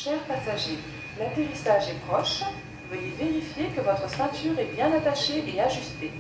Chers passagers, l'atterrissage est proche. Veuillez vérifier que votre ceinture est bien attachée et ajustée.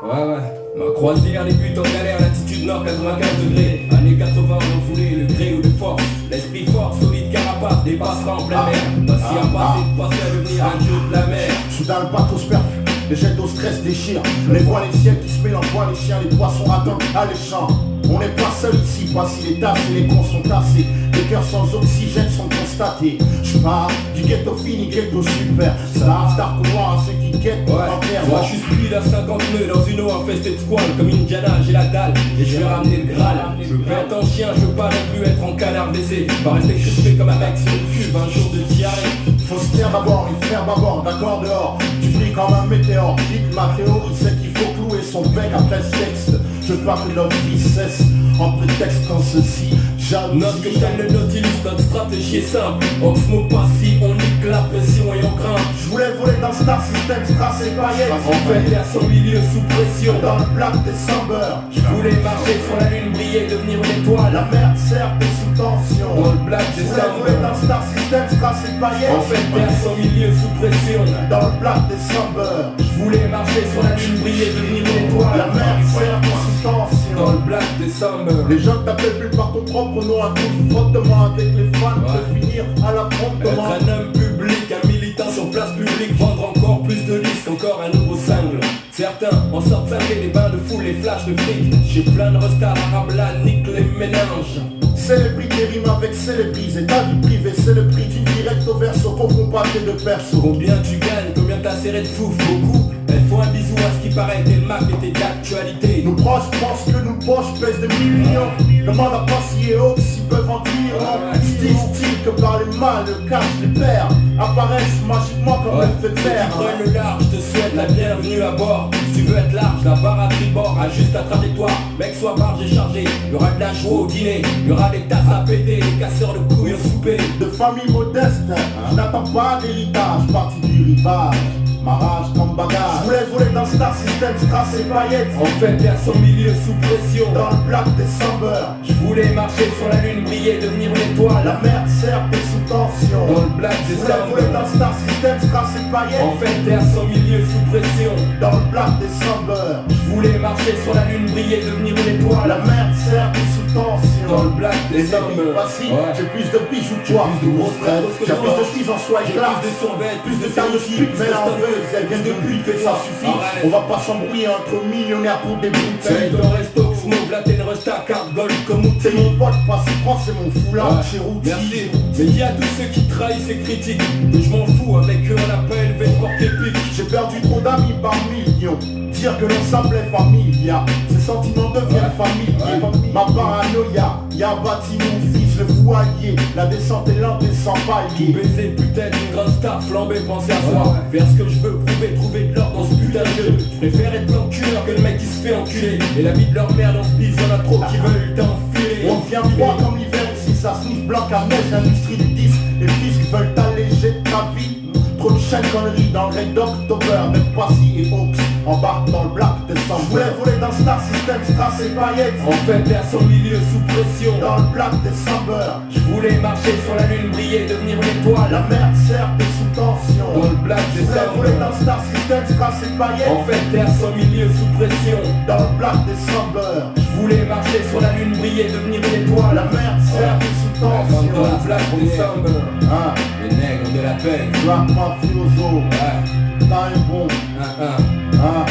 Ouais, ma croisière débute en galère, latitude nord 95 degrés. Années 80, refoulé, le gré ou de force. L'esprit fort, solide carapace, dépassera en pleine mer. Patient passé, passé à devenir un dieu de la mer. Soudain le bateau se perfuse, les jets d'eau stress déchirent. Les voiles, les ciels qui se mélangent, les chiens, les poissons attendent alléchants. On n'est pas seul ici, pas si les tasses et les cons sont tassés. Les cœurs sans oxygène sont constatés. Je pars du ghetto fini, ghetto super. Ça arrive tard que moi, à ceux qui guettent pour en terre. Moi je suis speed à 50 nœuds dans une eau infestée de squales. Comme Indiana, j'ai la dalle et je vais ramener le Graal. Je veux être en chien, je veux pas non plus être en canard baissé. Pas rester crispé comme un mec sur le cul, 20 jours de diarrhée. Faut se taire d'abord, il faire d'abord, d'accord dehors. Tu brilles comme un météore, vite ma théorie, c'est qu'il faut clouer son bec après ce texte. Je veux pas que notre vie cesse en prétexte quand ceci jalousie. Notre cocktail le Nautilus, notre stratégie est simple. Oxmo passi, on nique la pression et on craint. Je voulais voler dans Star System, Strass et paillettes. En fait, à son milieu sous pression. Dans le Black December, Je voulais marcher sur la lune, briller, devenir une étoile. la merde sert t'es sous tension. Dans le Black Je voulais voler December. dans Star System, Strass et paillettes. En fait, à son milieu sous pression. Dans le Black December, Je voulais marcher sur la lune, briller, devenir une étoile. la merde sert t'es sous Dans tension. le Black December. Les gens t'appellent plus par ton propre nom, un coup de frottement avec les fans Ouais. pour finir à Être l'affrontement. un homme public, un militant sur place publique, vendre encore plus de listes, encore un nouveau single. Certains en sortent cinglés, les bains de foule, les flashs de fric. J'ai plein de restas, l'arabe là, nique les méninges. Célébrité rime avec célébrise et ta vie privée c'est le prix d'une direct au verso qu'on font pas que de perso. Combien tu gagnes, combien t'as serré de fouf, beaucoup. Elles font un bisou à ce qui paraît, tes marques étaient d'actualité. Nos proches pensent que nos poches pèsent des millions. Demande à pas si et haut s'ils peuvent en dire. Style que par les mal, le cash, les pères apparaissent magiquement comme l'effet de Tu terre. prennes le large, je te souhaite la bienvenue à bord. Si tu veux être large, la barre à tribord, ajuste ta trajectoire. Mec, sois barge et chargé, il y aura de la joie au dîner. Il y aura des tasses à péter, des casseurs de couilles au souper. De famille modeste, je n'attends pas d'héritage, parti du rivage. Ma rage comme bagage. Je voulais voler dans Star System, Strass et paillettes. En fait, vers son milieu sous pression. Dans le Black December, Je voulais marcher sur la lune, briller, devenir une étoile. la merde sert t'es sous tension. Dans le Black Je voulais voler December. dans Star System, Strass et paillettes. En fait, vers son milieu sous pression. Dans le Black December, Je voulais marcher sur la lune, briller, devenir une étoile. la merde sert t'es sous tension. Dans le Black Les December. amis, voici, Ouais. j'ai plus de bijoux que toi, J'ai plus de grosses têtes, j'ai plus de chemise en soie et J'ai glace. plus de survêtements, Plus de taille de pute, mais la enleveuse, elle vient de but, que ça suffit. Arrête. On va pas s'embrouiller entre millionnaires pour des C'est bouteilles. ton resto, smoke, la ten resta, carte gold comme outil. C'est mon pote, pas si proche, c'est mon foulard, Ouais. chez Routy. Merci. Mais dis à tous ceux qui trahissent et critiquent que je m'en fous, avec eux on n'a pas élevé de porte épique. J'ai perdu trop d'amis par millions. Dire que l'ensemble est familial, ces sentiments deviennent familiers. Ma paranoïa, y a bâti mon fils, le foyer. La descente est lente et sans palier. Baiser putain d'une grande star, flamber, penser à soi. Faire ce que je veux, prouver, trouver de l'or dans ce putain de jeu. Je préfère être l'enculeur que le mec qui se fait enculer. Et la vie de leur mère dans ce bise, y'en a trop qui veulent t'enfiler. On devient froid comme l'hiver ici, ça sniffe blanc à neige, l'industrie du disque. Les fils qui veulent alléger ta vie. Trop de chaînes conneries dans le Red October avec Passy et Hawks. Embarque dans le Black December. Je voulais voler dans Star System, Strass et paillettes. En fait, vers son milieu sous pression. Dans le Black December, Je voulais marcher sur la lune, briller, devenir une étoile. la merde sert t'es sous tension. Dans le Black Je voulais voler December. dans Star System, Strass et paillettes. En fait, vers son milieu sous pression. Dans le Black December, Je voulais marcher sur la lune, briller, devenir une étoile. la merde sert t'es sous Dans le tension. Black December. Hein, Les nègres ont de la peine. Black Mafioso, Ouais, time bomb, hein,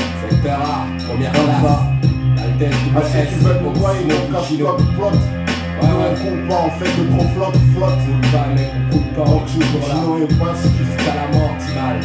c'est rare. Première comme classe. ça. Altesse, À ceux qui veulent me noyer, Smoke, donc cache Chino. toi plot. Ouais, Nous ouais. on compte pas, on fait que trop flotte, flotte. Pas mec, on coupe pas, on Donc tue pour là. Chino et Passy. Jusqu'à la mort, Timal.